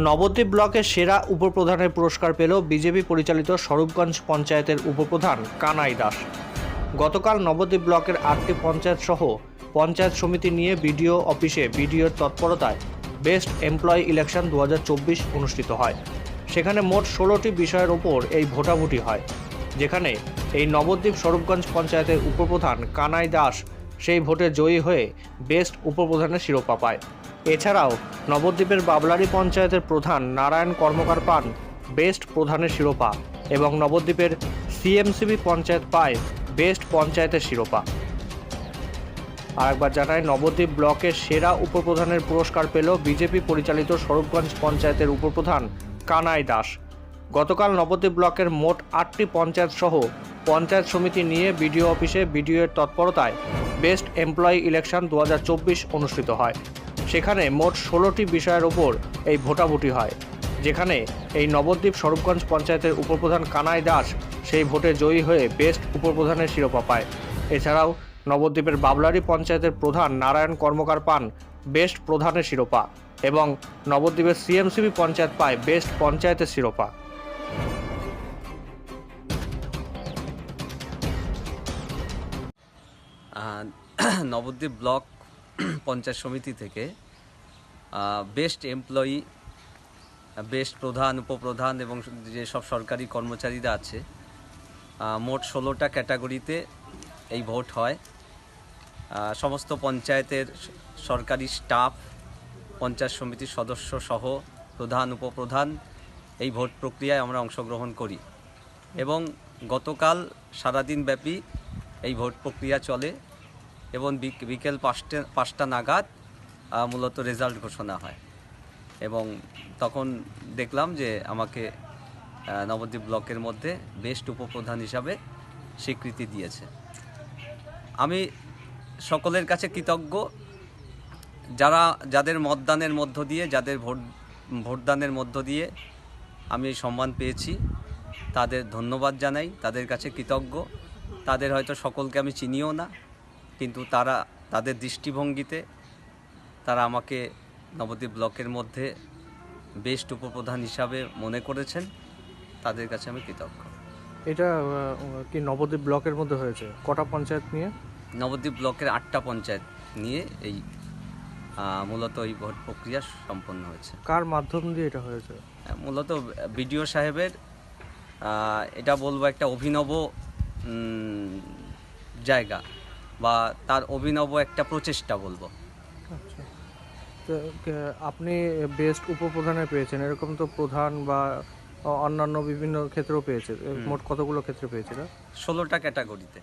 নবদ্বীপ ব্লকের সেরা উপপ্রধানের পুরস্কার পেল বিজেপি পরিচালিত স্বরূপগঞ্জ পঞ্চায়েতের উপপ্রধান কানাই দাস। গতকাল নবদ্বীপ ব্লকের 8টি পঞ্চায়েত সহ পঞ্চায়েত সমিতি নিয়ে বিডিও অফিসে বিডিওর তৎপরতায় বেস্ট এমপ্লয়ি ইলেকশন 2024 অনুষ্ঠিত হয়। সেখানে মোট 16টি বিষয়ের ওপর এই ভোটাভুটি হয়, যেখানে এই নবদ্বীপ স্বরূপগঞ্জ পঞ্চায়েতের উপপ্রধান কানাই দাস সেই ভোটে জয়ী হয়ে বেস্ট উপপ্রধানের শিরোপা পায়। এছাড়াও নবদ্বীপের বাবলারি পঞ্চায়েতের প্রধান নারায়ণ কর্মকার পান বেস্ট প্রধানের শিরোপা এবং নবদ্বীপের সিএমসিবি পঞ্চায়েত পায় বেস্ট পঞ্চায়েতের শিরোপা। আরেকবার জানায়, নবদ্বীপ ব্লকের সেরা উপপ্রধানের পুরস্কার পেল বিজেপি পরিচালিত স্বরূপগঞ্জ পঞ্চায়েতের উপপ্রধান কানাই দাস। গতকাল নবদ্বীপ ব্লকের মোট 8টি পঞ্চায়েত সহ পঞ্চায়েত সমিতি নিয়ে বিডিও অফিসে বিডিওর তৎপরতায় বেস্ট এমপ্লয়ি ইলেকশন 2024 অনুষ্ঠিত হয়। সেখানে মোট 16টি বিষয়ের ওপর এই ভোটাভুটি হয়, যেখানে এই নবদ্বীপ স্বরূপগঞ্জ পঞ্চায়েতের উপপ্রধান কানাই দাস সেই ভোটে জয়ী হয়ে বেস্ট উপপ্রধানের শিরোপা পায়। এছাড়াও নবদ্বীপের বাবলারি পঞ্চায়েতের প্রধান নারায়ণ কর্মকার পান বেস্ট প্রধানের শিরোপা এবং নবদ্বীপের সিএমসিবি পঞ্চায়েত পায় বেস্ট পঞ্চায়েতের শিরোপা। নবদ্বীপ ব্লক পঞ্চায়েত সমিতি থেকে বেস্ট এমপ্লয়ি, বেস্ট প্রধান, উপপ্রধান এবং যেসব সরকারি কর্মচারীরা আছে, মোট 16টা ক্যাটাগরিতে এই ভোট হয়। সমস্ত পঞ্চায়েতের সরকারি স্টাফ, পঞ্চায়েত সমিতির সদস্য সহ প্রধান, উপপ্রধান এই ভোট প্রক্রিয়ায় আমরা অংশগ্রহণ করি এবং গতকাল সারাদিন ব্যাপী এই ভোট প্রক্রিয়া চলে এবং বিকেল 5টা নাগাদ মূলত রেজাল্ট ঘোষণা হয় এবং তখন দেখলাম যে আমাকে নবদ্বীপ ব্লকের মধ্যে বেস্ট উপপ্রধান হিসাবে স্বীকৃতি দিয়েছে। আমি সকলের কাছে কৃতজ্ঞ, যাদের মতদানের মধ্য দিয়ে, যাদের ভোটদানের মধ্য দিয়ে আমি এই সম্মান পেয়েছি, তাদের ধন্যবাদ জানাই, তাদের কাছে কৃতজ্ঞ। তাদের হয়তো সকলকে আমি চিনিও না, কিন্তু তাদের দৃষ্টিভঙ্গিতে তারা আমাকে নবদ্বীপ ব্লকের মধ্যে বেস্ট উপপ্রধান হিসাবে মনে করেছেন, তাদের কাছে আমি কৃতজ্ঞ। এটা কি নবদ্বীপ ব্লকের মধ্যে হয়েছে? কটা পঞ্চায়েত নিয়ে? নবদ্বীপ ব্লকের 8টা পঞ্চায়েত নিয়ে এই মূলত এই ভোট প্রক্রিয়া সম্পন্ন হয়েছে। কার মাধ্যম দিয়ে এটা হয়েছে? মূলত বিডিও সাহেবের, এটা বলবো একটা অভিনব জায়গা বা তার অভিনব একটা প্রচেষ্টা বলবো। আচ্ছা, তো আপনি বেস্ট উপপ্রধানে পেয়েছেন, এরকম তো প্রধান বা অন্যান্য বিভিন্ন ক্ষেত্রেও পেয়েছে, মোট কতগুলো ক্ষেত্রে পেয়েছিল? 16টা ক্যাটাগরিতে।